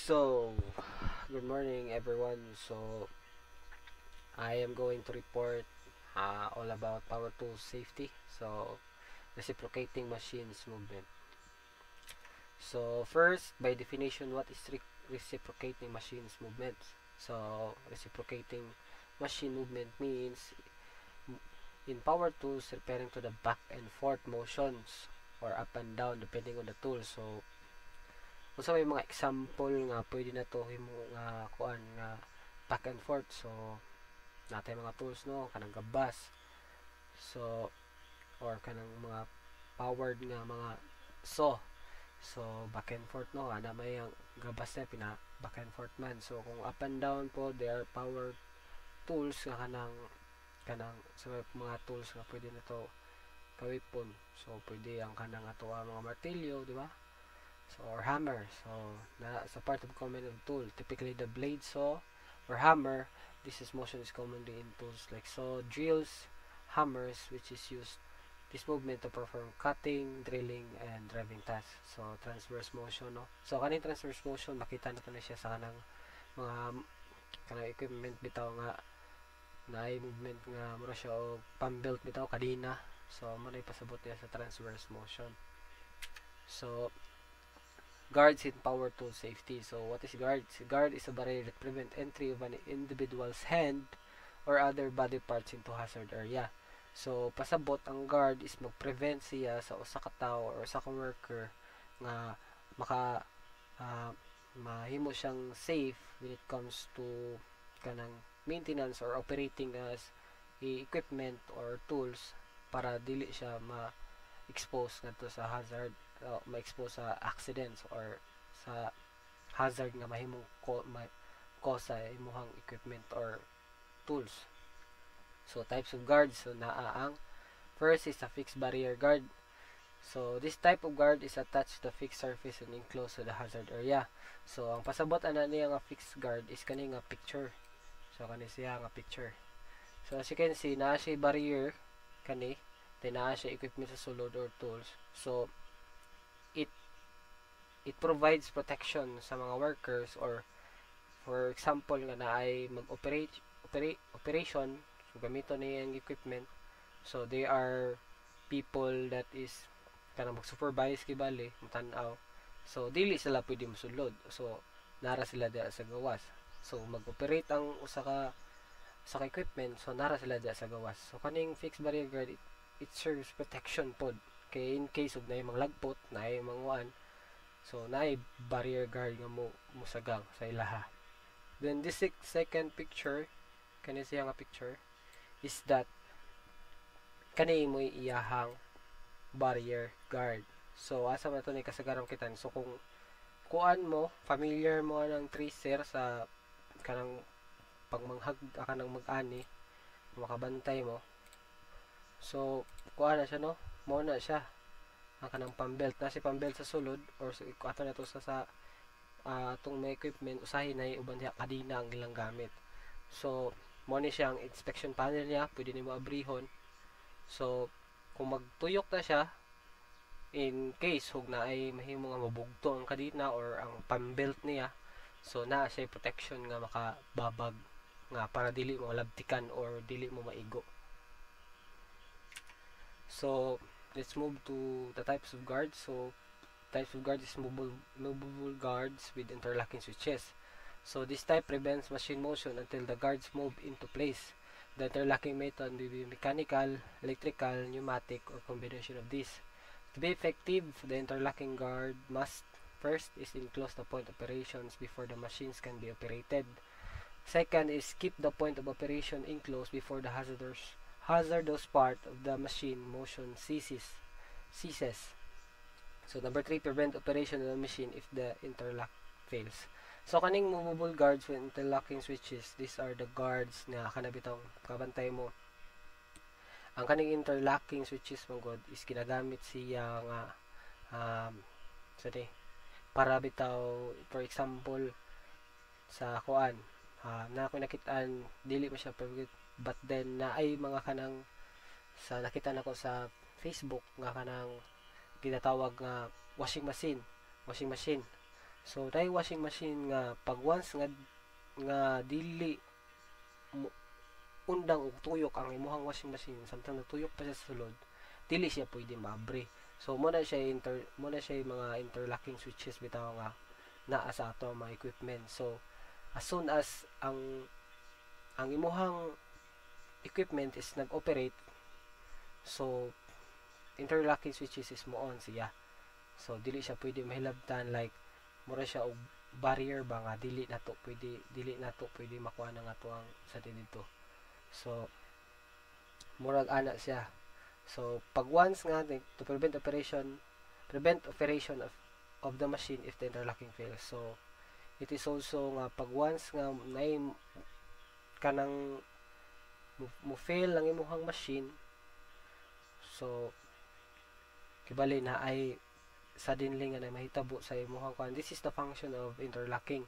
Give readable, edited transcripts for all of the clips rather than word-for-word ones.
So, good morning everyone. So, I am going to report all about power tools safety. So, reciprocating machines movement. So, first, by definition, what is reciprocating machines movement? So, reciprocating machine movement means in power tools referring to the back and forth motions or up and down depending on the tool. So, unsa may mga example nga pwede na to himo nga kuan nga back and forth. So natay mga tools no kanang gabas, so or kanang mga powered nga mga saw. So back and forth no ana may ang gabas na pina back and forth man. So kung up and down po, they are power tools nga kanang so mga tools nga pwede na to kawipon. So pwede ang kanang ato mga martilyo, di ba? So, or hammer. So, sa part of common of tool. Typically, the blade saw or hammer, this motion is commonly in tools like saw, drills, hammers, which is used this movement to perform cutting, drilling, and driving tasks. So, transverse motion, no? So, kaning transverse motion, makita na siya sa kanang kanang equipment bitaw nga na ay movement nga mura siya o pambelt bitaw kadina. So, muna ipasabot niya sa transverse motion. So, guards in power tool safety. So, what is guards? Guard is a barrier that prevent entry of an individual's hand or other body parts into hazard area. So, pasabot ang guard is mag-prevent siya sa usa ka tawo or usa ka worker nga mahimo siyang safe when it comes to kanang maintenance or operating as equipment or tools para dili siya ma-expose ngadto sa hazard, ma-expose sa accidents or sa hazard nga mahimong cause sa imuhang equipment or tools. So, types of guards. So, ang first is a fixed barrier guard. So, this type of guard is attached to the fixed surface and enclosed to the hazard area. So, ang pasabot ana niya nga fixed guard is kani nga picture. So, kani siya nga picture. So, as you can see, naa siya barrier kani, naa siya equipment sa sulod or tools. So, it provides protection sa mga workers or for example nga naay operation, so gamito niya ang equipment. So they are people that is kanang mag-supervise kibali, matan-aw. So dili sila pwede mosulod. So nara sila diha sa gawas. So mag-operate ang usa ka equipment, so nara sila diha sa gawas. So kaning fixed barrier guard, it serves protection pod kay in case of naay mga lagpot, naay mga so naay barrier guard nga musagang sa ilaha. Then this second picture, kani siya nga picture is that kani mo iyahang barrier guard. So asa man to ni kasagaran kitan. So kung kuan mo, familiar mo ng tracer sa kanang pagmanghag kanang mag-ani, makabantay mo. So kuan na siya no, mo na siya ang kanang pambelt na si pambelt sa sulod or ato na to sa atong may equipment usahin na uban diha kadina ang ilang gamit. So mo ni siya ang inspection panel niya, pwede nimo abrihon. So kung magtuyok na siya, in case hug na ay mahimo nga mabugto ang kadina or ang pambelt niya, so na siya protection nga makababag nga para dili mo labtikan or dili mo maigo. So let's move to the types of guards. So, types of guards is movable guards with interlocking switches. So, this type prevents machine motion until the guards move into place. The interlocking method may be mechanical, electrical, pneumatic, or combination of these. To be effective, the interlocking guard must first is enclose the point operations before the machines can be operated. Second is keep the point of operation enclosed before the hazardous part of the machine motion ceases. So number 3, prevent operation of the machine if the interlock fails. So kaning movable guards with interlocking switches, these are the guards na kanabitong kabantay mo. Ang kaning interlocking switches mong is ginagamit siya nga para bitaw, for example sa kuan na ako nakitaan dili mo siya perfect. But then na ay mga kanang sa nakita nako sa Facebook nga kanang ginatawag nga washing machine. So dai washing machine nga pag once nga dili undang og tuyok ang imuhang washing machine samtang natuyok pa siya sa sulod, dili siya pwede maabre. So mo na siya mga interlocking switches bitaw nga naa sa ato mga equipment. So as soon as ang imuhang equipment is nag-operate, so interlocking switches is mo on siya. So dili siya pwede mahilabtan, like mura siya og barrier ba nga dili na to pwede makuha na nga to ang sa dito. So murag ana siya. So pag once nga to prevent operation of the machine if the interlocking fails. So it is also nga pag once nga nay kanang mo fail ang imuhang machine, so kibali na ay suddenly nga na mahitabo sa imuhang kuan. This is the function of interlocking.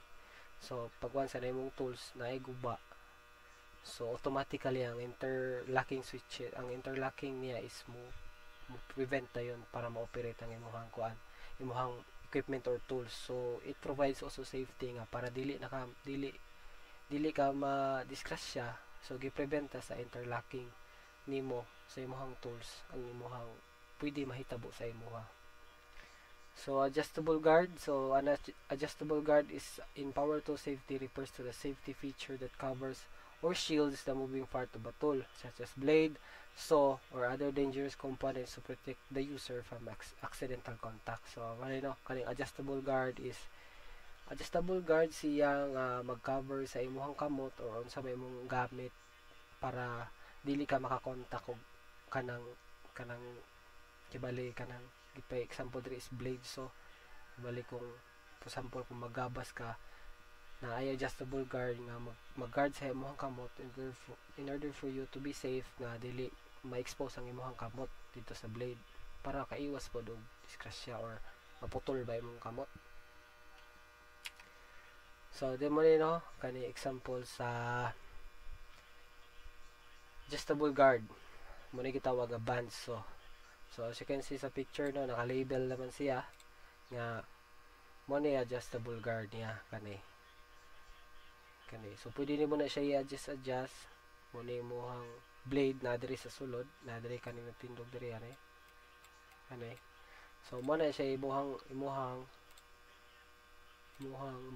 So pag once na imong tools na ay guba, so automatically ang interlocking niya is mo prevent na yun para ma-operate ang imuhang equipment or tools. So it provides also safety nga para dili ka ma-disgrasya. So gi-prevent sa interlocking nimo sa imuhang tools ang imuhang pwede mahitabo sa imuha. So adjustable guard. So an adjustable guard is in power tool safety refers to the safety feature that covers or shields the moving part of a tool, such as blade, saw, or other dangerous components to protect the user from accidental contact. So, kaning adjustable guard siya nga mag-cover sa imuhang kamot or unsa may imong gamit para dili ka makakontak og kanang kibali kanang example diri is blade. So kibali kung for example kung magabas ka na ay adjustable guard nga mag-guard sa imong kamot in order for you to be safe nga dili ma-expose ang imong kamot dito sa blade para kaiwas po og disgrasya or maputol ba imong kamot. So demo ni kani example sa adjustable guard mo ni gitawag nga band. So as you can see sa picture naka-label naman siya nga mo ni adjustable guard niya kani. So pwede nimo na siya i-adjust mo ni imong blade na diri sa sulod, na diri kaning natindog diri ani. So mo na siya imong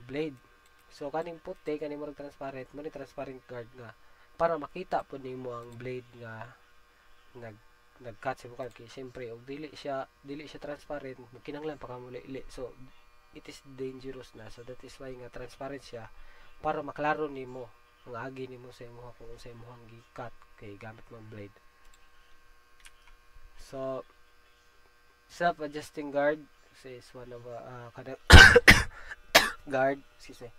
blade. So kaning puti kaning murag transparent, mo ni transparent guard nga para makita po nimo ang blade nga nag-cut sa bukan kay syempre og dili siya transparent, kinahanglan pa ka mo li. So it is dangerous na. So that is why nga transparent siya para maklaro nimo ang agi nimo sa imong kung sa imong gi-cut kay gamit mong blade. So self-adjusting guard is one of guard, excuse me.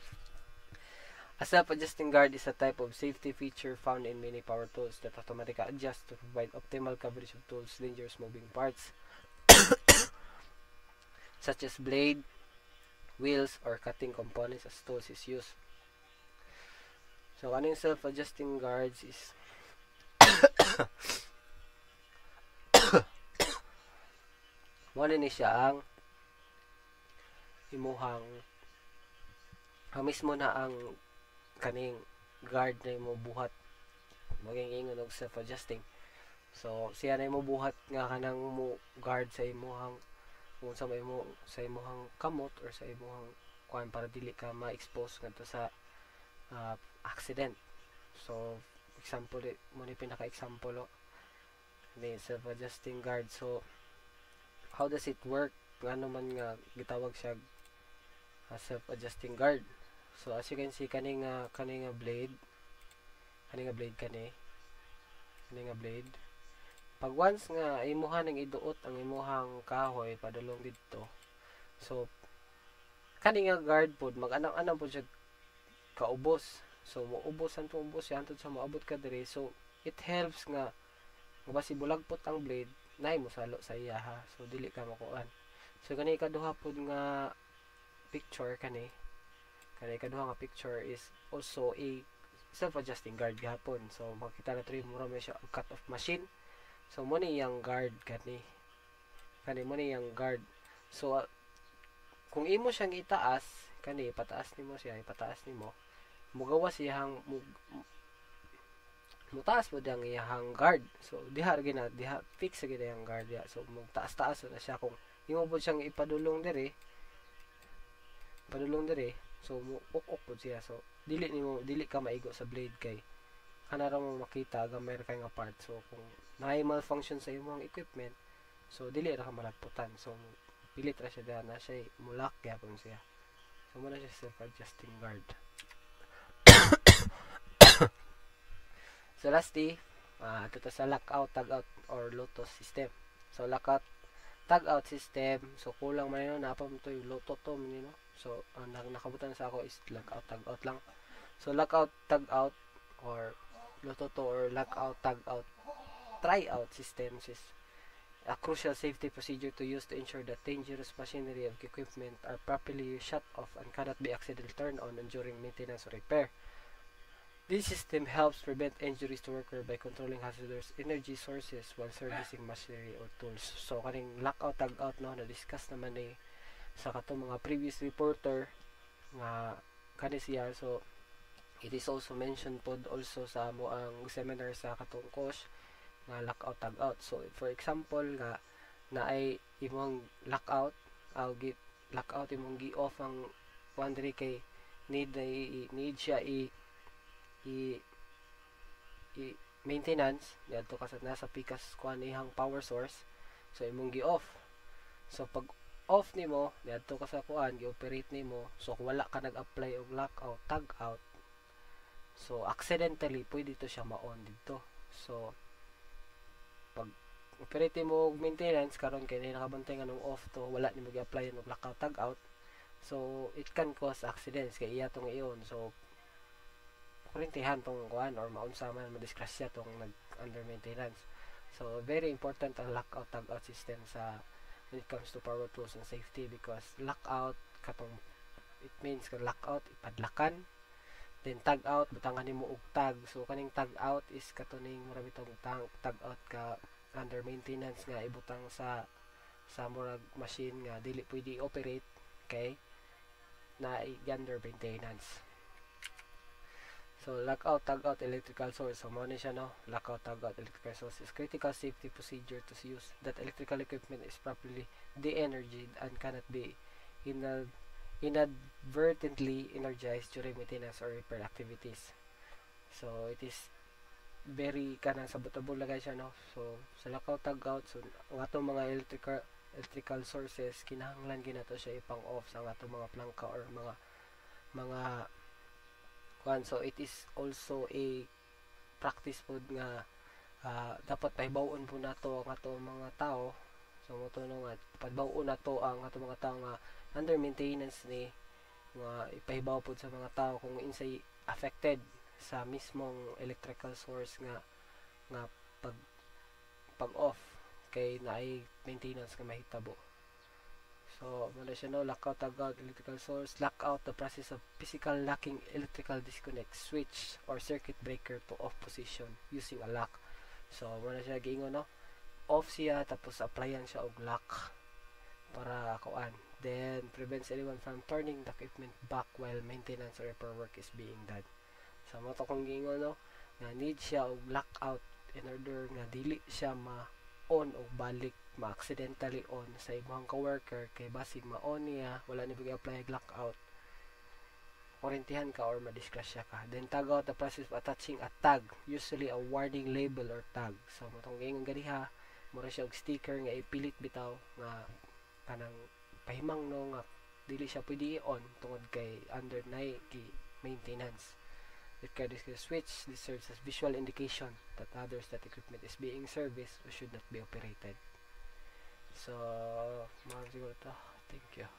A self-adjusting guard is a type of safety feature found in many power tools that automatically adjust to provide optimal coverage of tools' dangerous moving parts such as blade, wheels, or cutting components as tools is used. So kaning self-adjusting guards is mo ni siya ang imuhang mismo na ang kaning guard na imo buhat maging ingon og self-adjusting. So siya na imo buhat nga kanang mo guard sa imuhang kung sa imuhang kamot or sa imuhang kuan para dili ka ma-expose ngadto sa accident. So example mo ni pinaka-example ni self-adjusting guard. So how does it work? Ngano man nga gitawag siya self-adjusting guard. So as you can see kaning blade pag once nga imuha nang iduot ang imuhang kahoy padulong didto, so kaning guard pod mag-anang pod siya kaubos. So moubos siya hantod sa moabot ka diri. So it helps nga basi bulagpot ang blade nay mo salo sa iya ha. So dili ka makuan. So kani kaduha pod nga picture kaduha nga picture is also a self-adjusting guard gihapon. So makita na tri mura may siya cut off machine. So mo ni yang guard kani mo ni yang guard. So kung imo siyang itaas kani ipataas nimo mugawa siyang mutaas mo diyang iyang guard. So diha fix sa gid ang guard ya. So magtaas-taas na siya kung imo po siyang padulong dire so uk po siya. So dili ka maigo sa blade kay kana ra mo makita gamay ra kay nga part. So kung may malfunction sa imong equipment so dili ra ka malagputan. So pilit ra siya na siya mulak gyapon siya. So muna siya self-adjusting guard. So lastly, ito sa lockout, tagout, or Lotus system. So lockout, tagout system. So kulang man yun, napa mo ito yung Loto to. So ang nakabutan sa ako is lockout, tagout lang. So lockout, tagout, or Loto to, or lockout, tagout, tryout systems is a crucial safety procedure to use to ensure that dangerous machinery and equipment are properly shut off and cannot be accidentally turned on during maintenance or repair. This system helps prevent injuries to worker by controlling hazardous energy sources while servicing machinery or tools. So kaning lockout tagout no na discuss naman ni sa katong mga previous reporter nga kani siya. So it is also mentioned pod also sa amo ang seminar sa katong course nga lockout tagout. So for example nga naay imong lockout lockout imong gi-off ang boundary kay need siya maintenance dito kasi nasa pikas kuan ihang power source. So imong gi-off. So pag off nimo dito ka sa kuan gi-operate nimo, so kung wala ka nag-apply og lockout tagout so accidentally pwede to siya ma-on dito. So pag operate mo og maintenance karon kay nakabantay nga nung off to wala nimo gi-apply og lockout tagout, so it can cause accidents kay iya tong iyon. So kurintihan tong kuan or maunsa man madisgrasya tong nag under maintenance. So very important ang lockout tagout system sa when it comes to power tools and safety, because lockout katong it means ka lockout ipadlakan, then tagout butangan nimo og tag. So kaning tagout is katuning mura bitong tagout ka under maintenance nga ibutang sa murag machine nga dili pwede operate kay na under maintenance. So lockout tagout electrical source. So mo ni siya no, lockout tagout electrical source is critical safety procedure to use that electrical equipment is properly de-energized and cannot be inadvertently energized during maintenance or repair activities. So it is very kanang sabotable lagay siya no. So sa lockout tagout, so ang atong mga electrical sources kinahanglan ginato siya ipang off sa atong mga plangka or mga so it is also a practice pod nga dapat pahibawon po nato ang ato mga tao. So mo to nga pahibawon nato ang ato mga tao nga under maintenance ni nga ipahibaw pod sa mga tao kung insay affected sa mismong electrical source nga pag off kay naay maintenance nga mahitabo. So, muna siya no, lockout tagout electrical source. Lockout, the process of physical locking electrical disconnect switch or circuit breaker to off position using a lock. So, muna siya giingon no, off siya tapos applyan siya og lock para kuan. Then prevents anyone from turning the equipment back while maintenance or repair work is being done. So, mo to kung giingon no, nga need siya og lockout in order nga dili siya ma-on o balik ma-accidentally on sa ibang coworker kay basig ma-on niya wala ni apply lockout kurintihan ka or madisgrasya ka. Then tagout, the process of attaching a tag, usually a warning label or tag. So matong gingon ganiha mura siya og sticker nga ipilit bitaw nga kanang pahimang no nga dili siya pwede i-on tungod kay under na maintenance. It carries a switch. This serves as visual indication that others that equipment is being serviced or should not be operated. So, mga siguro to. Thank you.